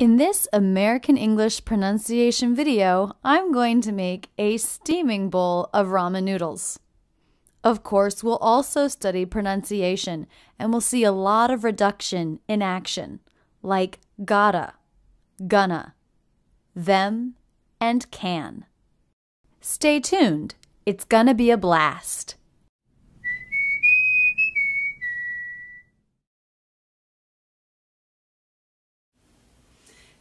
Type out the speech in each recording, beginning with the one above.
In this American English pronunciation video, I'm going to make a steaming bowl of ramen noodles. Of course, we'll also study pronunciation, and we'll see a lot of reduction in action, like gotta, gonna, them, and can. Stay tuned. It's gonna be a blast.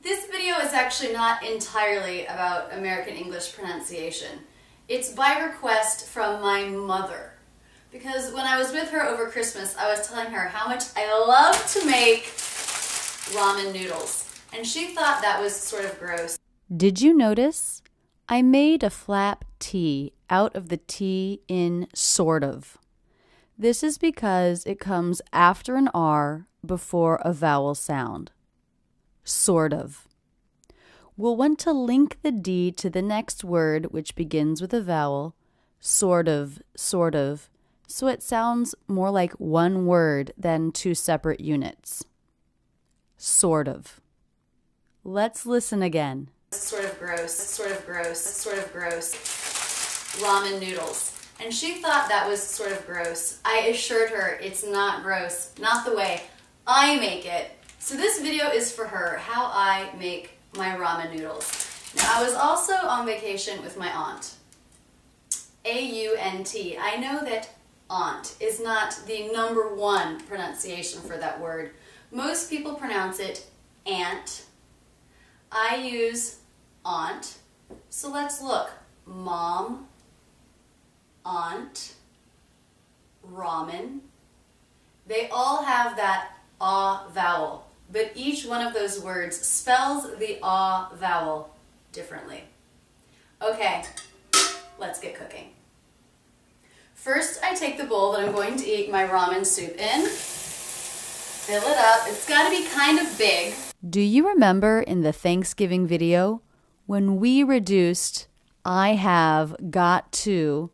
This video is actually not entirely about American English pronunciation. It's by request from my mother. Because when I was with her over Christmas, I was telling her how much I love to make ramen noodles. And she thought that was sort of gross. Did you notice? I made a flap T out of the T in sort of. This is because it comes after an R before a vowel sound. Sort of. We'll want to link the D to the next word, which begins with a vowel, sort of, so it sounds more like one word than two separate units. Sort of. Let's listen again. Sort of gross, sort of gross, sort of gross. Ramen noodles. And she thought that was sort of gross. I assured her it's not gross, not the way I make it. So this video is for her, how I make my ramen noodles. Now, I was also on vacation with my aunt. A-U-N-T. I know that aunt is not the #1 pronunciation for that word. Most people pronounce it aunt. I use aunt. So let's look. Mom, aunt, ramen. They all have that ah vowel. But each one of those words spells the ah vowel differently. Okay, let's get cooking. First, I take the bowl that I'm going to eat my ramen soup in, fill it up. It's got to be kind of big. Do you remember in the Thanksgiving video when we reduced I have got to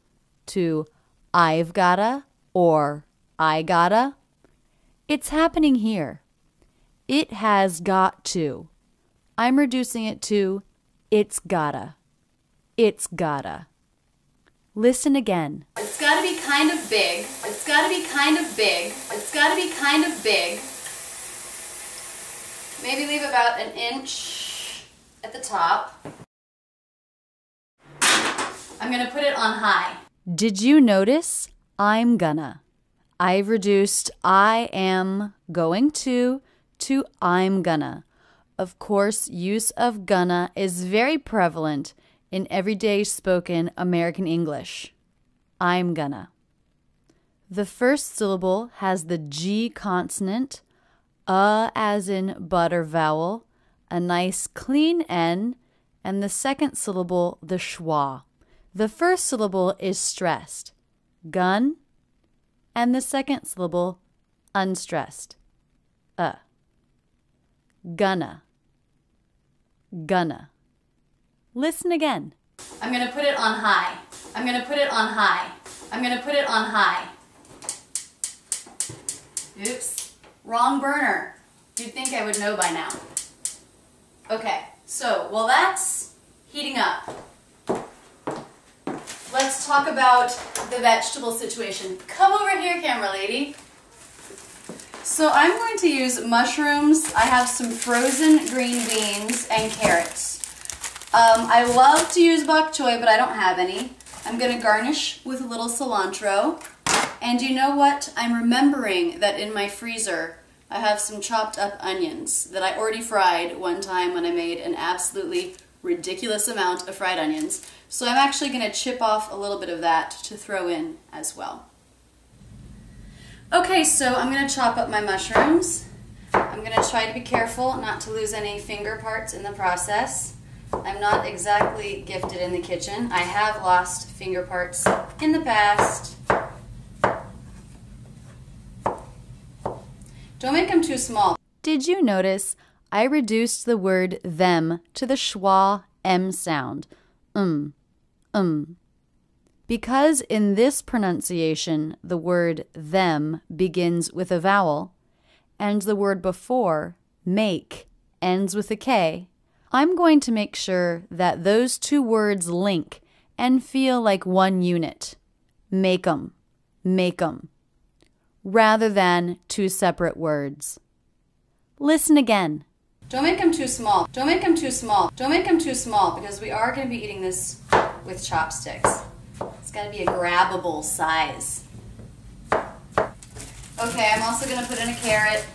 I've gotta or I gotta? It's happening here. It has got to. I'm reducing it to it's gotta. It's gotta. Listen again. It's gotta be kind of big. It's gotta be kind of big. It's gotta be kind of big. Maybe leave about an inch at the top. I'm gonna put it on high. Did you notice? I'm gonna. I've reduced I am going to I'm gonna. Of course, use of gonna is very prevalent in everyday spoken American English. I'm gonna. The first syllable has the G consonant, as in butter vowel, a nice clean N, and the second syllable the schwa. The first syllable is stressed, gun, and the second syllable unstressed, Gonna. Gonna. Listen again. I'm gonna put it on high. I'm gonna put it on high. I'm gonna put it on high. Oops. Wrong burner. You'd think I would know by now. Okay, so while that's heating up, let's talk about the vegetable situation. Come over here, camera lady. So I'm going to use mushrooms. I have some frozen green beans and carrots. I love to use bok choy, but I don't have any. I'm going to garnish with a little cilantro. And you know what? I'm remembering that in my freezer, I have some chopped up onions that I already fried one time when I made an absolutely ridiculous amount of fried onions. So I'm actually going to chip off a little bit of that to throw in as well. Okay, so I'm going to chop up my mushrooms. I'm going to try to be careful not to lose any finger parts in the process. I'm not exactly gifted in the kitchen. I have lost finger parts in the past. Don't make them too small. Did you notice I reduced the word them to the schwa M sound? Because in this pronunciation, the word them begins with a vowel, and the word before, make, ends with a K, I'm going to make sure that those two words link and feel like one unit. Make 'em, rather than two separate words. Listen again. Don't make them too small. Don't make them too small. Don't make them too small because we are going to be eating this with chopsticks. It's got to be a grabbable size. Okay, I'm also going to put in a carrot.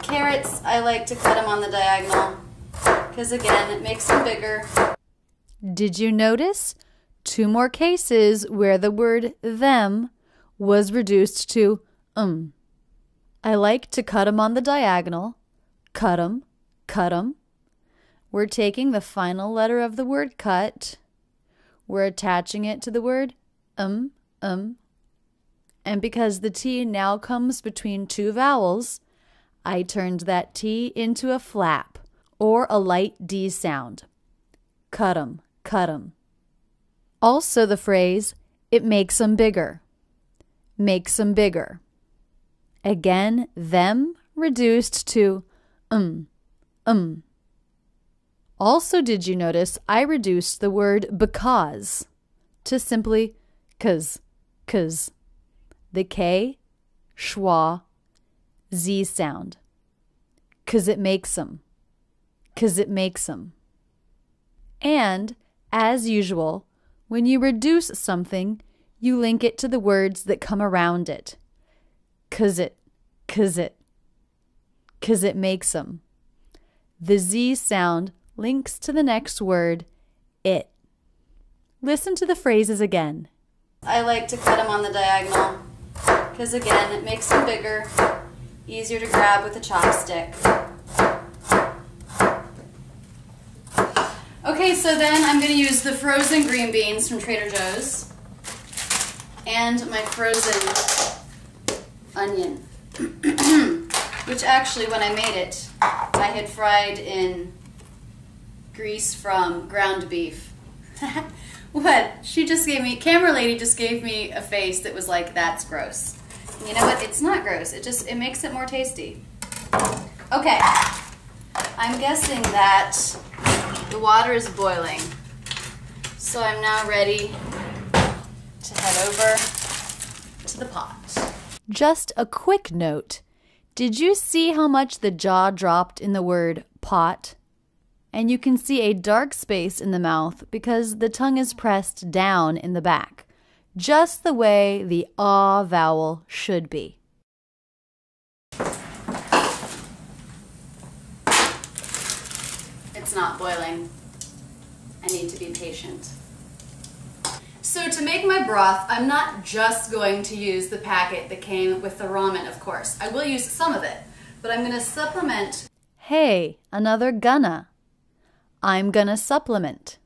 Carrots, I like to cut them on the diagonal because, again, it makes them bigger. Did you notice? Two more cases where the word them was reduced to I like to cut them on the diagonal. Cut 'em, cut 'em. We're taking the final letter of the word cut. We're attaching it to the word And because the T now comes between two vowels, I turned that T into a flap or a light D sound. Cut 'em, cut 'em. Also the phrase, it makes 'em bigger. Makes 'em bigger. Again, them reduced to Also, did you notice I reduced the word because to simply 'cause. The K, schwa, Z sound. 'Cause it makes 'em. 'Cause it makes 'em. And, as usual, when you reduce something, you link it to the words that come around it. 'Cause it makes 'em. The Z sound links to the next word, it. Listen to the phrases again. I like to cut them on the diagonal because, again, it makes them bigger, easier to grab with a chopstick. Okay, so then I'm going to use the frozen green beans from Trader Joe's and my frozen onion, which actually, when I made it, I had fried in grease from ground beef. What? She just gave me, camera lady just gave me a face that was like, that's gross. And you know what? It's not gross. It makes it more tasty. Okay. I'm guessing that the water is boiling. So I'm now ready to head over to the pot. Just a quick note. Did you see how much the jaw dropped in the word pot? And you can see a dark space in the mouth because the tongue is pressed down in the back, just the way the ah vowel should be. It's not boiling. I need to be patient. So to make my broth, I'm not just going to use the packet that came with the ramen, of course. I will use some of it, but I'm going to supplement. Hey, another gonna. I'm gonna supplement.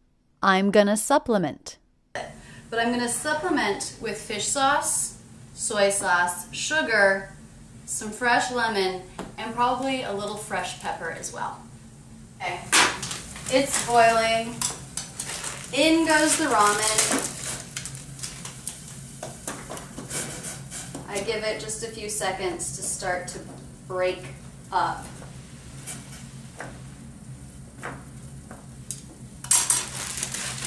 I'm gonna supplement. But I'm going to supplement with fish sauce, soy sauce, sugar, some fresh lemon, and probably a little fresh pepper as well. Okay, it's boiling. In goes the ramen. I give it just a few seconds to start to break up.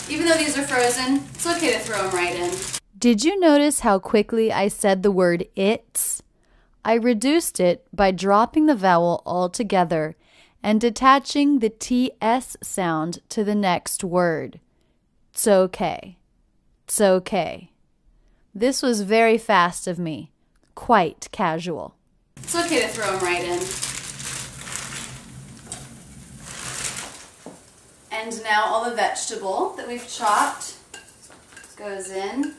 Even though these are frozen, it's okay to throw them right in. Did you notice how quickly I said the word it's? I reduced it by dropping the vowel altogether and detaching the TS sound to the next word. It's okay. It's okay. This was very fast of me. Quite casual. It's okay to throw them right in. And now all the vegetable that we've chopped goes in.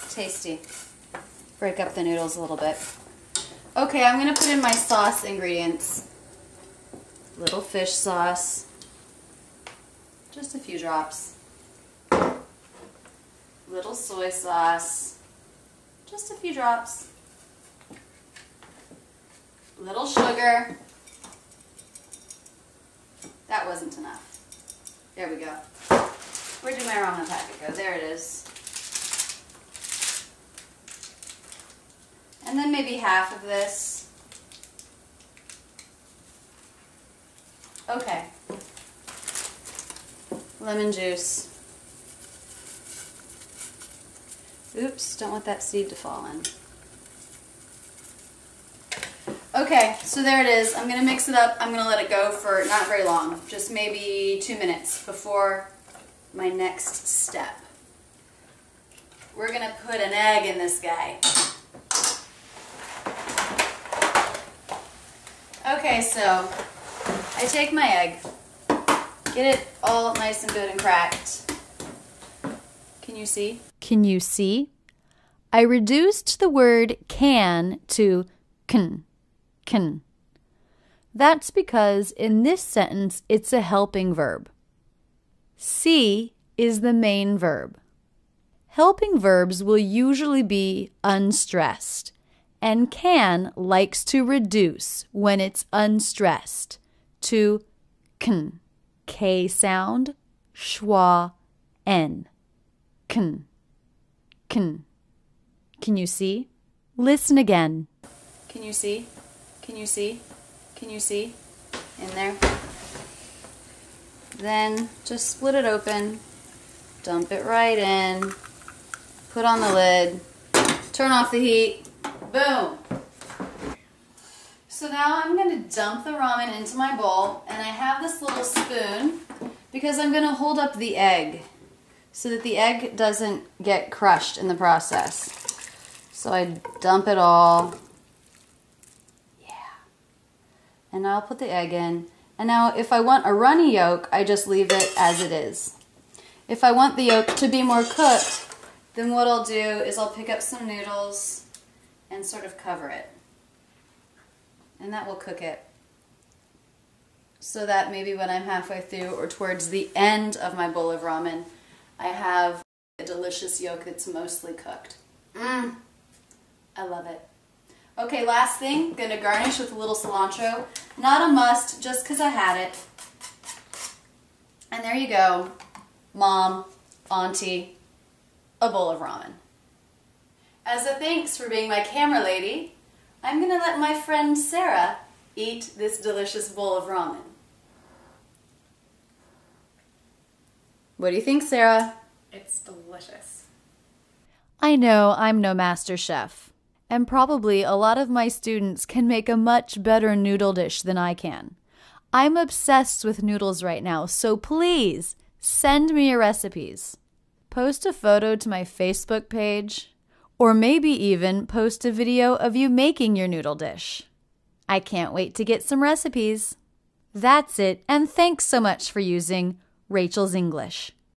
Tasty. Break up the noodles a little bit. Okay, I'm going to put in my sauce ingredients. Little fish sauce. Just a few drops. Little soy sauce. Just a few drops. Little sugar. That wasn't enough. There we go. Where did my ramen packet go? There it is. And then maybe half of this. Okay. Lemon juice. Oops, don't want that seed to fall in. Okay, so there it is. I'm going to mix it up. I'm going to let it go for not very long, just maybe 2 minutes before my next step. We're going to put an egg in this guy. Okay, so I take my egg, get it all nice and good and cracked. Can you see? Can you see? I reduced the word can to can. That's because in this sentence it's a helping verb. See is the main verb. Helping verbs will usually be unstressed, and can likes to reduce when it's unstressed to kn. K sound, schwa, n. Kn. Can you see? Listen again. Can you see? Can you see? Can you see? In there. Then just split it open, dump it right in, put on the lid, turn off the heat, boom. So now I'm going to dump the ramen into my bowl, and I have this little spoon because I'm going to hold up the egg so that the egg doesn't get crushed in the process. So I dump it all. Yeah. And I'll put the egg in. And now if I want a runny yolk, I just leave it as it is. If I want the yolk to be more cooked, then what I'll do is I'll pick up some noodles and sort of cover it. And that will cook it. So that maybe when I'm halfway through or towards the end of my bowl of ramen, I have a delicious yolk that's mostly cooked. I love it. Okay, last thing, gonna garnish with a little cilantro. Not a must, just because I had it. And there you go, Mom, Auntie, a bowl of ramen. As a thanks for being my camera lady, I'm gonna let my friend Sarah eat this delicious bowl of ramen. What do you think, Sarah? It's delicious. I know I'm no master chef, and probably a lot of my students can make a much better noodle dish than I can. I'm obsessed with noodles right now, so please send me your recipes. Post a photo to my Facebook page, or maybe even post a video of you making your noodle dish. I can't wait to get some recipes. That's it, and thanks so much for using Rachel's English.